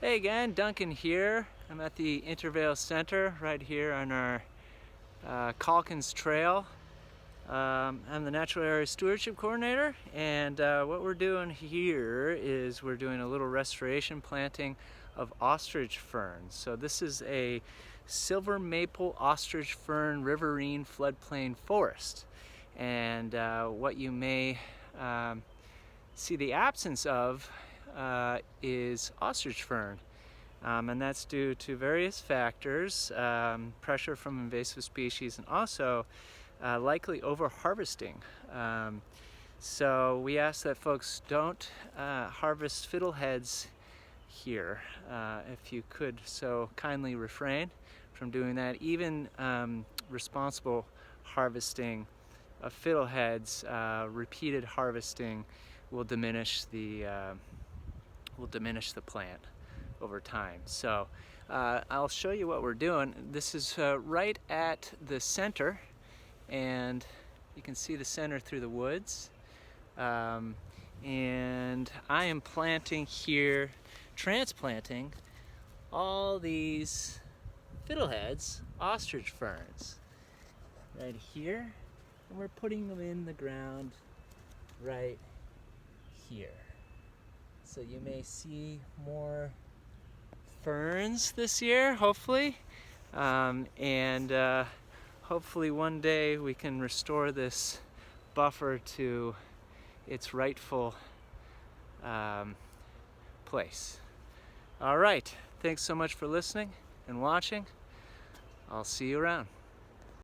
Hey again, Duncan here. I'm at the Intervale Center right here on our Calkins Trail. I'm the Natural Area Stewardship Coordinator, and what we're doing here is we're doing a little restoration planting of Ostrich Fern. So this is a silver maple ostrich fern riverine floodplain forest. And what you may see the absence of is ostrich fern. And that's due to various factors, pressure from invasive species, and also likely over-harvesting. So we ask that folks don't harvest fiddleheads here. If you could so kindly refrain from doing that. Even responsible harvesting of fiddleheads, repeated harvesting will diminish the plant over time. So I'll show you what we're doing. This is right at the center, and you can see the center through the woods. And I am planting here, transplanting all these fiddleheads, ostrich ferns, right here, and we're putting them in the ground right here. So you may see more ferns this year, hopefully, and hopefully one day we can restore this buffer to its rightful place. All right, thanks so much for listening and watching. I'll see you around.